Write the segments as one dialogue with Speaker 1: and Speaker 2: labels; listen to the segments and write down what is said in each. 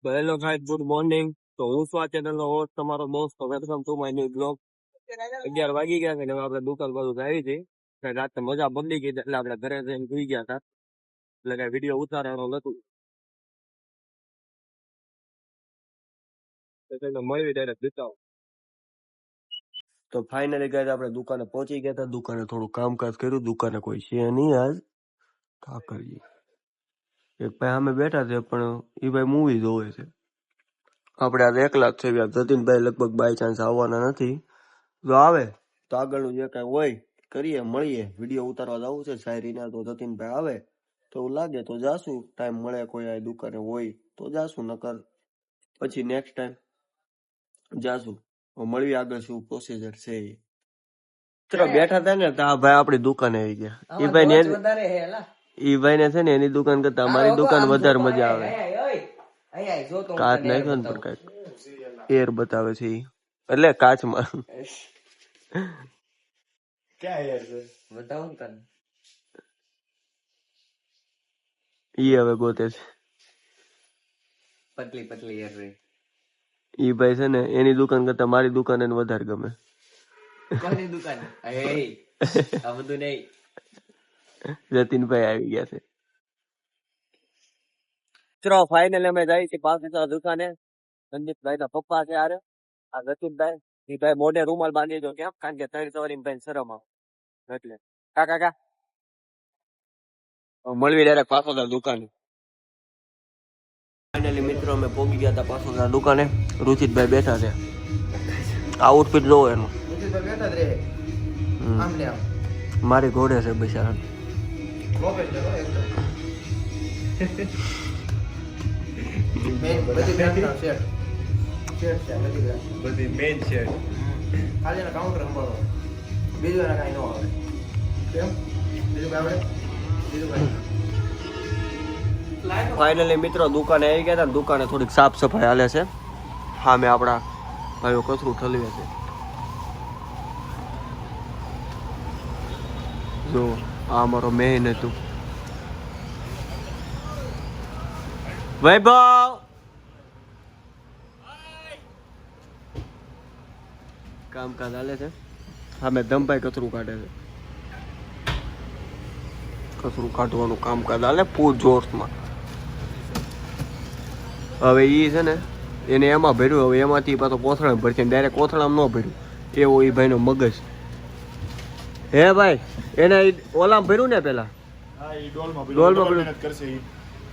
Speaker 1: તો hello guys, good morning. તો હું છું આ ચેનલનો હોસ્ટ તમારો દોસ્ત. Welcome to my new blog. 11 વાગી ગયા છે ને હવે આપણે દુકાન બાજુ આવી હતી. રાતે મજા બદલી ગઈ એટલે આપણે ઘરે જઈને સુઈ ગયા હતા. એટલે કઈ વિડીયો ઉતારવાનો નતું. એટલે મળવી ડાયરેક્ટ બતાવો. તો ફાઇનલી ગાઈસ આપણે દુકાને પહોંચી ગયા હતા. દુકાને થોડું કામકાજ કર્યું. દુકાને કોઈ છે નહીં આજ. કા કરીએ. એક ભાઈ અમે બેઠા છે પણ એ ભાઈ મૂવી જોવે છે. આપણે આજે એકલા જ છે. જતીનભાઈ લગભગ બાય ચાન્સ આવવાના નથી. જો આવે તો આગળનું જે કઈ હોય કરીએ, મળીએ. વિડીયો ઉતારવા જવું છે શાયરીના. તો જતીનભાઈ આવે તો એવું લાગે તો જાશું. ટાઈમ મળે કોઈ આ દુકાને હોય તો જાશું, નકર પછી નેક્સ્ટ ટાઈમ જાશું. મળીએ આગળ શું પ્રોસીજર છે એ. ચલો બેઠા હતા ને તો આ ભાઈ આપણી દુકાને આવી ગયા. એ ભાઈ ને છે ને એની દુકાન કરતા અમારી દુકાન વધારે મજા આવે. કાચ નાખ્યો ને પણ કઈક એર બતાવે છે એટલે કાચમાં ક્યાં એર છે બતાવું તને. ઈ હવે ગોતે છે પતલી પતલી એર રે. ઈ ભાઈ છે ને એની દુકાન કરતા મારી દુકાન એને વધારે ગમે. કોની દુકાન? આ બધું નહીં. જતીનભાઈ આવી ગયા છે. ચલો ફાઇનલી અમે જાય છે પાછા દુકાને. સંદીપભાઈ ના પપ્પા છે આરે આ જતીનભાઈ. એ ભાઈ મોઢે રૂમાલ બાંધી દો કેમ? કારણ કે 3 સવારી ભાઈ શરમ આવે એટલે. કાકા મળવી ડાયરેક્ટ પાછો દુકાને. ફાઇનલી મિત્રો અમે પહોંચી ગયા હતા પાછો દુકાને. રુચિતભાઈ બેઠા છે. આઉટફિટ જોવો એનું. મારી ઘોડે છે બિચારા. બધી મેન છે. ખાલી એના કાઉન્ટર સંભાળો. બીજું એના કઈ ન આવે. કેમ? બીજું કઈ આવડે? બીજું કઈ. ફાઇનલી મિત્રો દુકાને આવી ગયા હતા. દુકાને થોડીક સાફ સફાઈ હાલે છે. હા મેં આપણા ભાઈઓ કચરું ઠલવે છે. જો આ અમારો મેઇન હતું વૈભવ. કામકાજ હાલે છે. હા મેં ધમભાઈ કચરું કાઢે છે. કચરું કાઢવાનું કામકાજ હાલે ફૂલ જોશમાં. હવે ઈ છે ને એને એમાં ભર્યું. હવે એમાંથી પાછો કોથળા ભરશે. ડાયરેક્ટ કોથળામાં ન ભર્યું. એવો એ ભાઈનો મગજ. હે ભાઈ એને ઓલામ ભર્યું ને પેલા ડોલમાં ભર્યું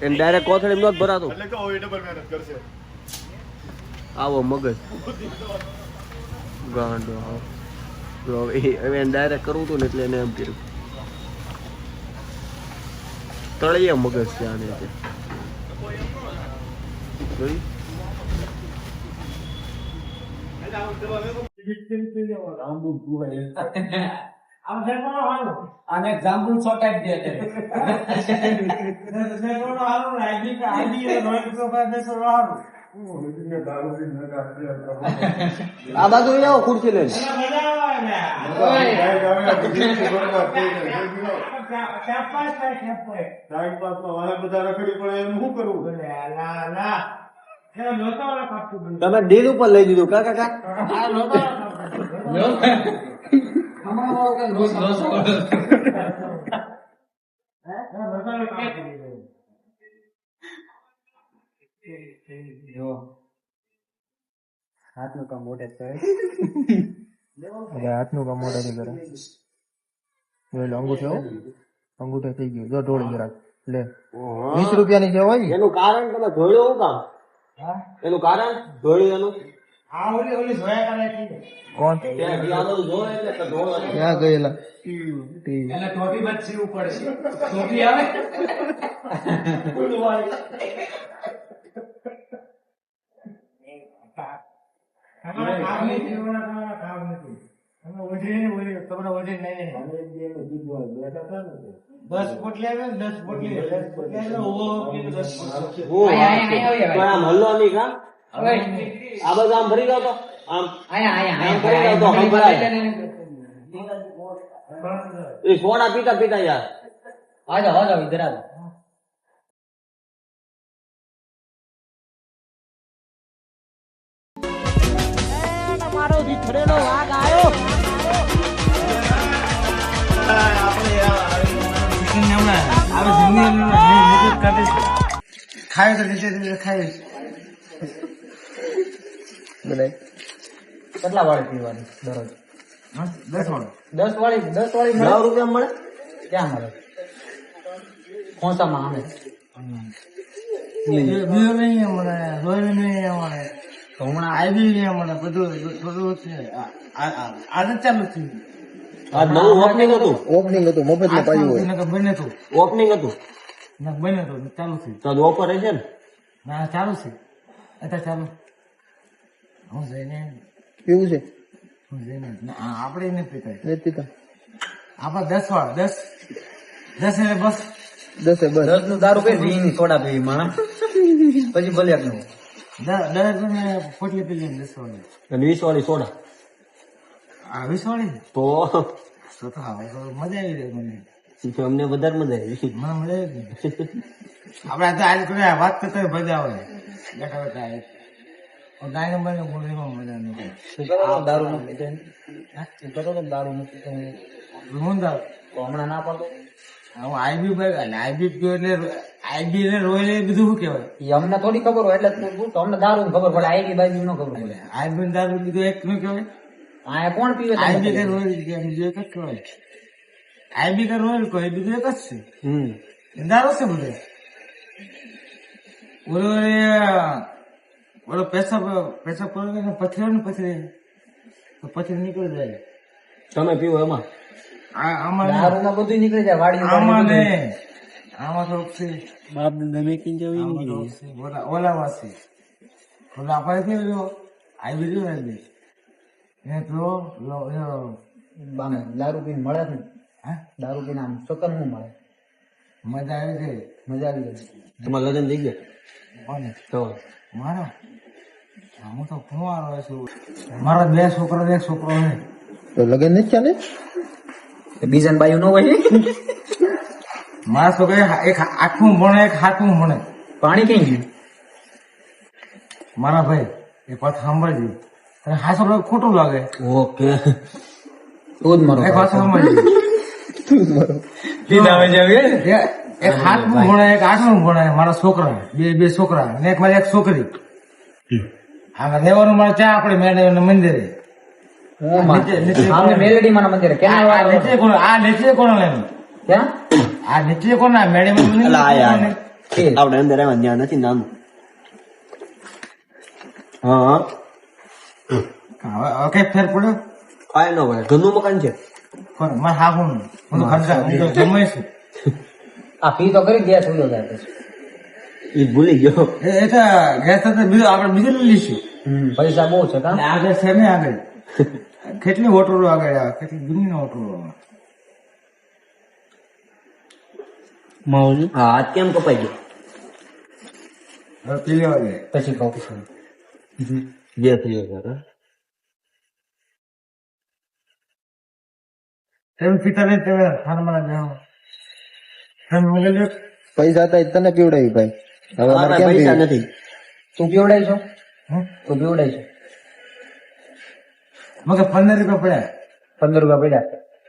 Speaker 1: એને ડાયરેક્ટ કોથળી નો જ ભરાતું. આવો મગજ ગાંડો. હવે એને ડાયરેક્ટ કરવું હતું ને એટલે એને એમ કર્યું. તળિયે મગજ છે આને.
Speaker 2: અને એક્ઝામ્પલ છોટાઈ દે
Speaker 1: આ બાજુ આવો ખુરશી લઈને. તમે દિલ ઉપર લઈ દીધું કાકા. હાથનું કામ મોટે કરે. હાથનું કામ મોટે કરે. અંગૂઠો અંગૂઠો થઈ ગયો. જો ઢોળી જરાક લે 20 રૂપિયાની છે હોય. એનું કારણ તમે જોયું હું કામ? એનું કારણ જોયું એનું. કોણ ક્યાં ગયેલા? એને ટોપી માં સીવું પડશે. ટોપી આવે દસ પોટલી આવે ને 10 પોટલી હલ્લો નહીં કા. આ બધા આમ ભરી જાવ તો આમ ભરી જાવ તો એ સોડા પીતા પીતા યાર. આ જાઓ ઇધર આ
Speaker 3: વિખરેલો વાઘ આવ્યો.
Speaker 2: કેટલા વાળી પીવાની દરરોજ?
Speaker 4: 10 વાળો.
Speaker 2: 10 વાળી 10 વાળી મળે?
Speaker 1: 10 રૂપિયા મળે.
Speaker 2: ક્યાં મળે? ખોસામાં આવે.
Speaker 4: બીજો નહીં મળે, રોયલ નહીં મળે,
Speaker 2: તો હમણાં
Speaker 4: આઈબી નહીં મળે, બધું છે. આજે ચાલુ થયું.
Speaker 1: આ નવું ઓપનિંગ હતું.
Speaker 5: ઓપનિંગ હતું મફતમાં પાયું હોય.
Speaker 4: નકર બને તો
Speaker 1: ઓપનિંગ હતું.
Speaker 4: બને તો ચાલુ થયું.
Speaker 1: તો ઓફર હશે ને.
Speaker 4: ના ચાલુ છે અત્યારે ચાલુ. હું જઈને
Speaker 5: કેવું છે
Speaker 4: આપણે નહીં પીતા.
Speaker 5: નથી પીતા.
Speaker 4: આપણે 10 વાળા 10 એટલે બસ.
Speaker 5: 10 બસ
Speaker 2: 10 નું દારૂ પી વીની સોડા પીવી માણસ પછી ભલે એકનું
Speaker 4: 10 ને પોટલી પી લઈને 10 વાળી.
Speaker 1: અને 20 વાળી સોડા.
Speaker 4: આ 20 વાળી
Speaker 1: તો
Speaker 4: તો આવે તો મજા આવી જાય મને.
Speaker 1: અમને વધારે મજા આવી.
Speaker 4: મને મજા આવી આપણે આજે કોઈ વાત કરતા હોય મજા આવે બેઠા બેઠા ગાય નંબર બોલવામાં મજા નહીં.
Speaker 2: દારૂ નું દારૂ મૂકી
Speaker 4: હું દાવ
Speaker 2: તો હમણાં ના પાડો.
Speaker 4: હું આઈબી પીયો એટલે આઈબી એટલે રોયલ એ બધું શું કહેવાય.
Speaker 2: એ અમને થોડી ખબર હોય એટલે તો અમને દારૂ ખબર પડે, આઈડી બાઈડી નો ખબર પડે.
Speaker 4: આઈબી દારૂ બીજું એક નું કહેવાય.
Speaker 2: આ કોણ પીવે?
Speaker 4: આઈબી કે રોયલ બીજું એક જ કહેવાય. આઈબી કે રોયલ કોઈ બીજું એક જ છે. દારૂ છે બધું. ઓલો પૈસા પડે ને પથરી ને પછી નીકળી જાય.
Speaker 1: તમે પીવો એમાં.
Speaker 4: આમાં
Speaker 2: દારૂમાં બધું નીકળી જાય વાડી
Speaker 4: આમાં ને આમાં થોડુંક છે.
Speaker 1: બાપ તમે કઈ
Speaker 4: આમાં થોડુંક છે. ઓલા વાસી ઓલા આપણે કેવું જો આવી રહ્યું આઈબી એ તો
Speaker 2: દારૂ પીને મળે ને.
Speaker 4: હા
Speaker 2: દારૂ પીને આમ સકન નું મળે,
Speaker 4: મજા આવી ગઈ.
Speaker 2: મજા આવી જાય.
Speaker 1: તમારા લગ્ન થઈ ગયા
Speaker 4: કોને
Speaker 1: તો
Speaker 4: મારો હું તો કુંવારો છું. મારા 2 છોકરા 1 છોકરો છે.
Speaker 5: તો લગન નથી ચાલે.
Speaker 2: બીજા બાયું ન હોય.
Speaker 4: મારા છોકરા એક આઠમું ભણે એક હાથમું ભણે.
Speaker 2: પાણી કઈ ગયું?
Speaker 4: મારા ભાઈ એ પાછું સાંભળજી તને હા છોકરો ખોટું લાગે.
Speaker 1: ઓકે.
Speaker 2: તું જ મારો
Speaker 4: એક પાછું સાંભળજી એક હાથમું ભણે એક આઠમું ભણે મારા છોકરા બે છોકરા અને એક મારી એક છોકરી. હા રહેવાનું મારે ચા આપણે મેળવે મંદિરે.
Speaker 2: મેલેડી માં મંદિરે
Speaker 4: આ નીચે કોણ લેવું
Speaker 2: ક્યાં?
Speaker 4: આ નીચે કોણ મેળે
Speaker 1: આપણે અંદર એમાં ધ્યાન નથી નામ. હા
Speaker 4: ઓકે ફેર પડ્યો.
Speaker 1: કાંઈ ન હોય. ઘરનું મકાન છે.
Speaker 4: કોણ મારે હા હું ખર્ચા હું તો જમે છું.
Speaker 2: આ ફી તો કરી ગેસ ઉડો જાય પછી.
Speaker 1: એ ભૂલી ગયો.
Speaker 4: એ તો ગેસ તો બીજું આપણે બીજું લઈ લઈશું.
Speaker 2: પૈસા બહુ છે કાં?
Speaker 4: આગળ છે ને આગળ કેટલી હોટલો આગળ આવે કેટલી દુનિયા હોટલો
Speaker 1: હા હાથ કેમ કપાઈ ગયો?
Speaker 4: હવે પી લેવા દે.
Speaker 2: પછી કહું છું.
Speaker 1: બે થઈ ગયા.
Speaker 4: તેમ પિતા ને તમે ખાનમાં જાઓ તમે મળેલો
Speaker 5: પૈસા હતા તને પીવડાવી ભાઈ. હવે અમારે કેમ
Speaker 1: પૈસા
Speaker 5: પીવું?
Speaker 1: નથી.
Speaker 2: તું પીવડાય છો? તું પીવડાય છો?
Speaker 4: મગે 15 રૂપિયા પડ્યા.
Speaker 2: 15 રૂપિયા પડ્યા.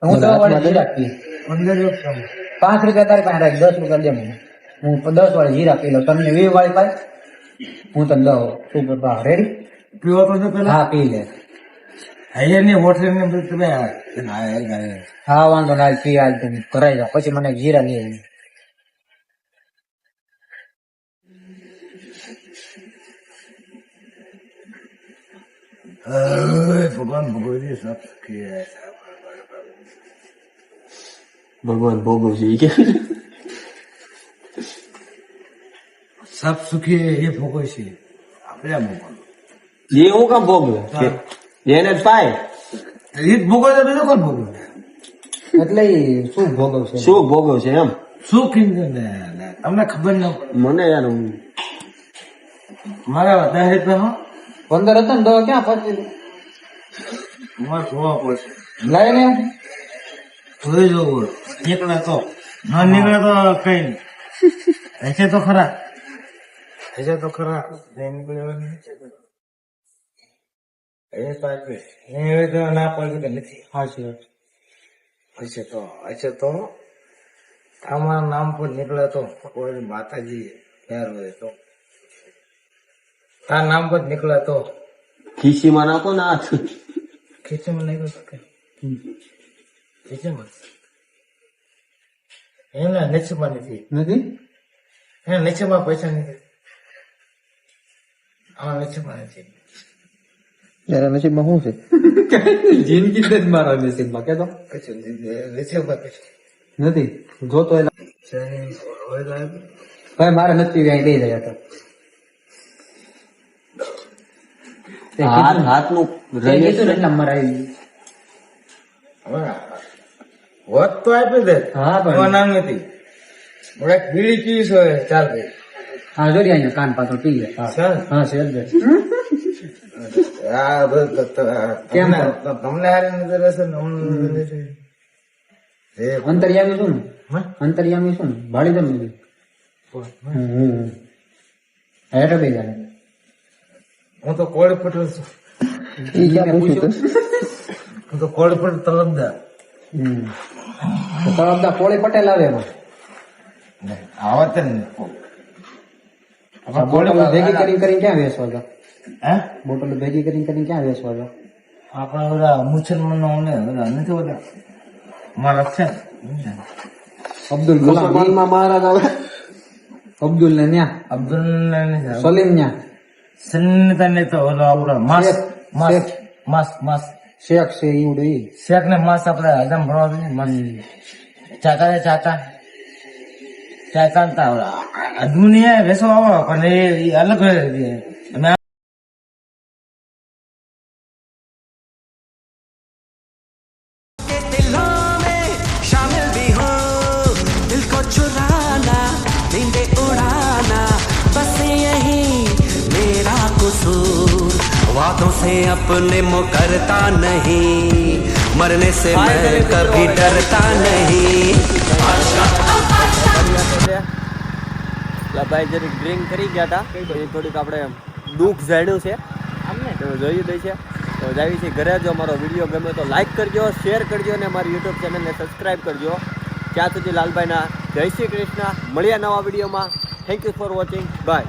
Speaker 2: હું તો વાળી જીરા પી.
Speaker 4: 15 રૂપિયા
Speaker 2: 5 રૂપિયા તારી પાસે રાખ, 10 રૂપિયા દે મને. હું 10 વાળી જીરા પી લઉં. તમને 20 વાળી પાય હું તને દઉં. તું રેડી?
Speaker 4: પીવો તો જો પેલા
Speaker 2: હા પી લે.
Speaker 4: અહીંયા ની હોટલ ને બધું તમે
Speaker 2: હા વાંધો ના પી હાલ તમે કરાઈ જાઓ પછી મને જીરા લઈ આવી.
Speaker 4: ભગવાન ભગવતી સબ કે
Speaker 1: ભગવાન ભોગવ છે. ઈ કે
Speaker 4: સબ સુખી એ ભોગવે છે આપણે ભગવાન
Speaker 1: એ હું કામ ભોગવે? એને જ પાય.
Speaker 4: એ જ ભોગવે તો બીજો કોણ ભોગવે?
Speaker 2: એટલે ઈ શું ભોગવશે?
Speaker 1: શું ભોગવ છે એમ?
Speaker 4: શું તમને ખબર ન પડે.
Speaker 1: મને યાર
Speaker 4: મારા 10 રૂપિયા
Speaker 2: 15 હતા ને દવા ક્યાં પચી
Speaker 4: મારે જોવા પડશે.
Speaker 2: લાય ને
Speaker 4: જોઈ જવું નીકળે તો ના નીકળે તો કઈ નહીં. હશે તો ખરા નહીં નીકળે એ તો આપે એ હવે તો ના પડે કે નથી
Speaker 2: સાચી વાત.
Speaker 4: હશે તો તમારા નામ પર નીકળે તો કોઈ માતાજી યાર હોય તો તારા નામ પર નીકળે તો
Speaker 1: ખીસીમાં નાખો ને હાથ.
Speaker 4: ખીચમાં નહીં કરી શકે ખીચમાં એના નીચેમાં નથી
Speaker 2: નથી
Speaker 4: એના નીચેમાં પૈસા નથી આમાં નીચેમાં નથી
Speaker 5: તારા નસીબમાં શું છે?
Speaker 2: જિંદગી જ મારા નસીબમાં કે તો
Speaker 4: પછી નીચેમાં પછી
Speaker 2: નથી જોતો એટલે ભાઈ મારે નથી અહીં દઈ જાય તો
Speaker 1: હાથનું
Speaker 2: કીધું ને એટલે મારે આવી
Speaker 4: હોત તો આપી દે
Speaker 2: હા પણ
Speaker 4: એમાં નામ નથી એક બીડી પીસ હોય ચાલ ભાઈ
Speaker 2: હા જોડી અહીંયા કાન પાતો પી લે હા
Speaker 4: ચાલ
Speaker 2: હા છે જ
Speaker 4: આ બધું
Speaker 2: કેમ?
Speaker 4: તમને હારી નજર હશે ને અમને નજર હશે. એ
Speaker 2: અંતરિયામી શું ને
Speaker 4: હા?
Speaker 2: અંતરિયામી શું ને ભાડી દમ ને હેઠ બે જાય
Speaker 4: હું તો કોળી પટેલ છું
Speaker 5: એ ક્યાં પૂછ્યું તો?
Speaker 4: હું તો કોળી પટેલ તલબદાર
Speaker 2: તો તળપદા કોળી પટેલ આવે એમાં
Speaker 4: આવત ને
Speaker 2: બોટલો ભેગી કરીને ક્યાં વેચવા હતા
Speaker 4: હે
Speaker 2: બોટલો ભેગી કરીને ક્યાં વેચવા હતા
Speaker 4: આપણા બધા મુસલમાનો ને બધા નથી બધા મારા છે
Speaker 2: અબ્દુલ ગુલામ
Speaker 1: મુસલમાનમાં મહારાજ આવે.
Speaker 2: અબ્દુલ ને ન્યા
Speaker 4: અબ્દુલ
Speaker 2: સલીમ ન્યા
Speaker 4: સન્નતા ને તો ઓલો આપણો માસ
Speaker 2: શેખ,
Speaker 4: માસ
Speaker 2: શેખ.
Speaker 4: માસ માસ
Speaker 2: શેખ છે ઈવડો ઈ
Speaker 4: શેખ ને માસ આપણે હજામ ભણવા દે માસ ચાકા ને ચાકા ચાકા ને તાવડા આ દુનિયા વેસો આવો પણ એ અલગ હોય અમે
Speaker 3: दिलों में शामिल भी हो दिल को चुराना नींदे उड़ाना बस यही मेरा कसूर वादों से अपने मुकरता नहीं मरने से मैं कभी डरता नहीं
Speaker 1: ભાઈ જરીક ડ્રિંક કરી ગયા હતા તો એ થોડીક આપણે દુઃખ જાણ્યું છે તો જોઈ દઈ છે તો જાવી છે ઘરે. જો અમારો વિડીયો ગમે તો લાઈક કરજો, શેર કરજો અને અમારી યુટ્યુબ ચેનલને સબસ્ક્રાઈબ કરજો. ત્યાં સુધી લાલભાઈના જય શ્રી કૃષ્ણ. મળ્યા નવા વિડીયોમાં. Thank you for watching. By.